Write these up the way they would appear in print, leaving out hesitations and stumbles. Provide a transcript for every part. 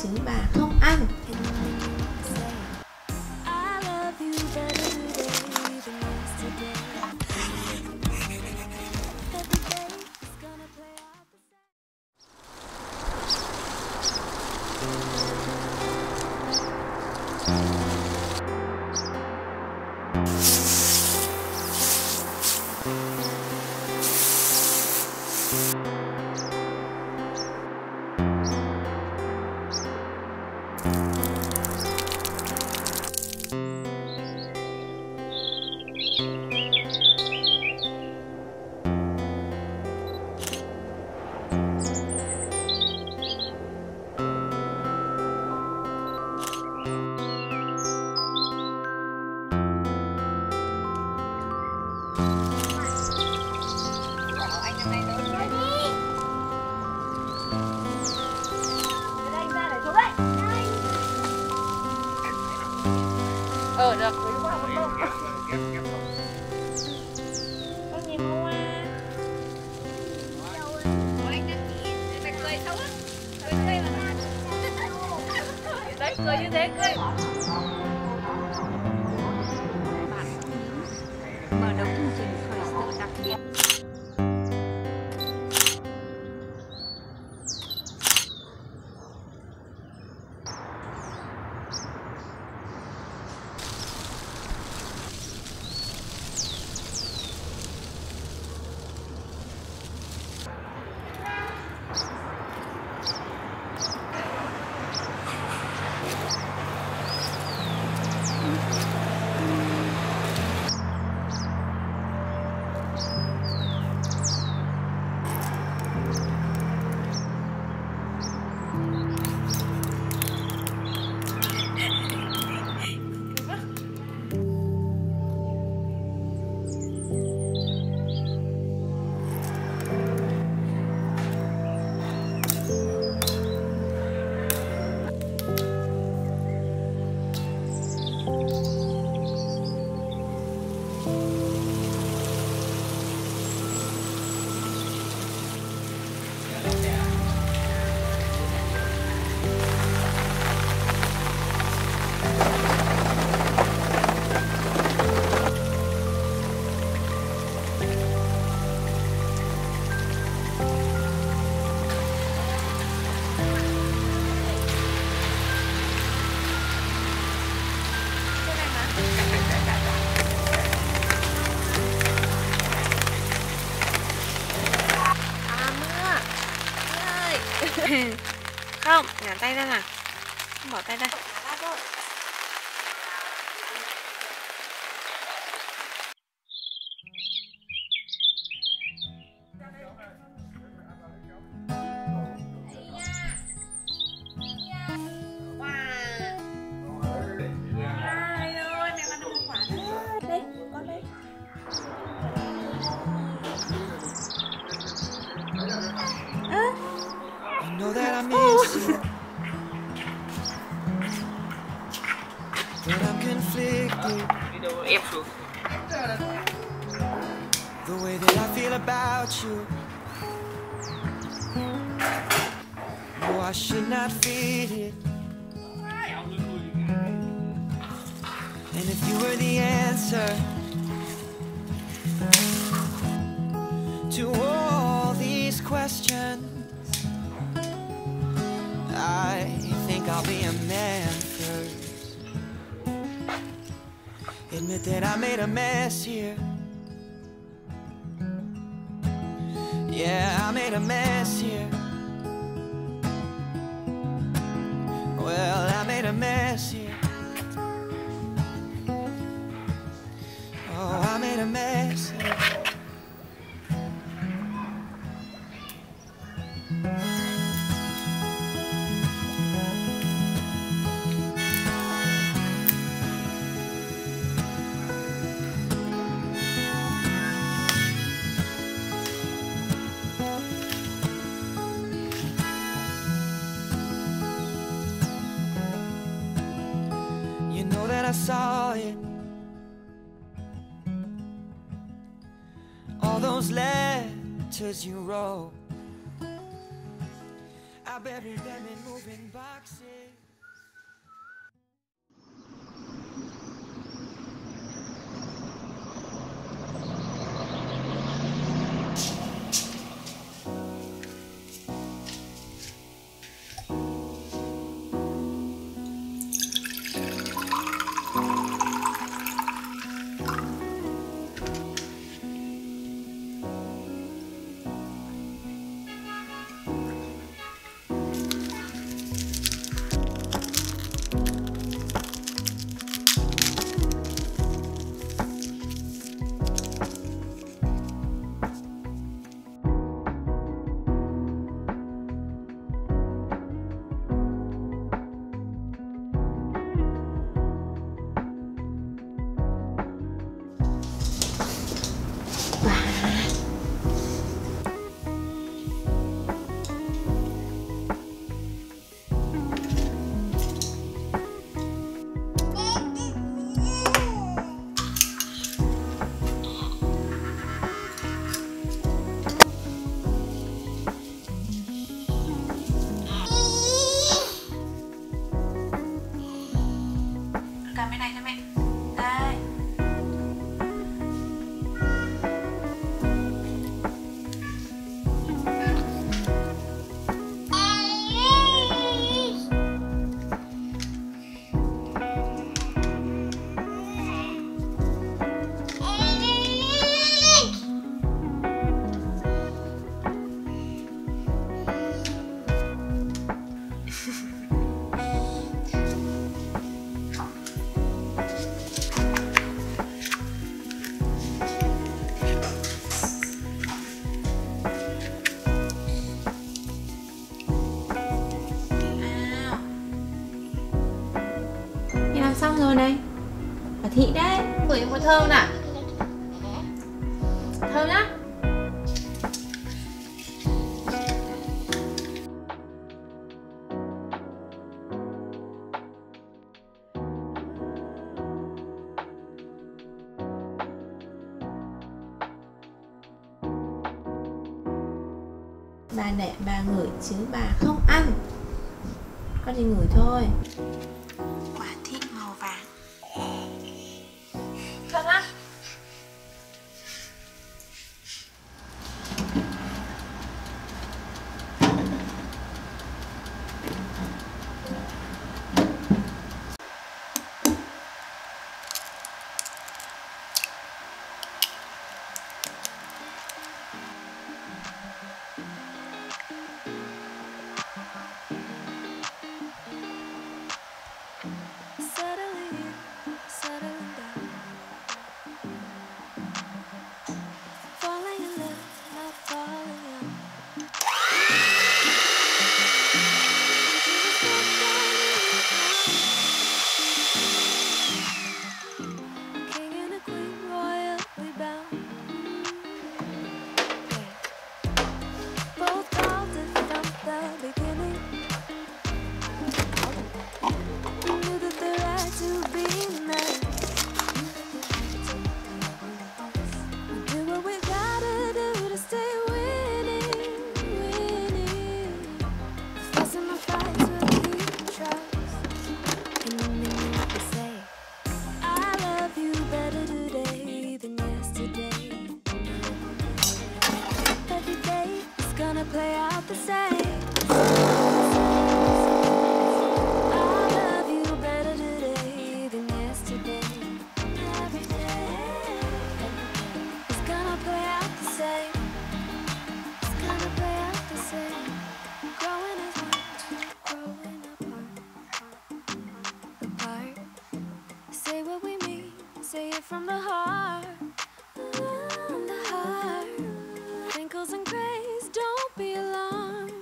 Chính bà không ăn. Được. Có nhiều hoa. Anh đang nhìn, mày cười xấu lắm. Cười mà. Đấy, cười như thế, cười. Mở đầu chương trình thời sự đặc biệt. Không, nhả tay ra nào. Bỏ tay ra. Know that I miss you, but I'm conflicted. The way that I feel about you, no, I should not feel it. And if you were the answer to all these questions, I think I'll be a man first. Admit that I made a mess here. Yeah, I made a mess here. Well, I made a mess here. Oh, I made a mess here. I saw it. All those letters you wrote, I buried them in moving boxes. Cầm bên này cho mẹ. Đây. Làm xong rồi này. Bà Thị đấy, ngửi mùi thơm nào. Thơm nhá. Bà để bà ngửi chứ bà không ăn. Con chỉ ngửi thôi. Quả Thị màu vàng. Thật á? Play out the same. Say it from the heart, the heart. Wrinkles and grays, don't be alarmed,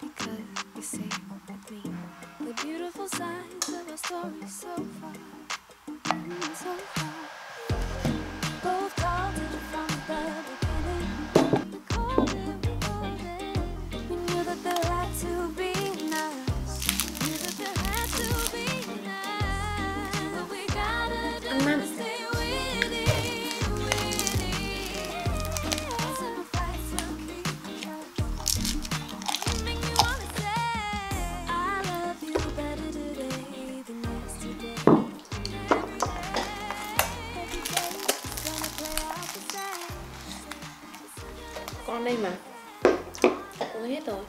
because you see with me the beautiful sides of our story so far, so far. Both called it from the beginning. We called it, we called it. We knew that there had to be us. Knew that there had to be us. But we got Con đây mà. Uống hết rồi.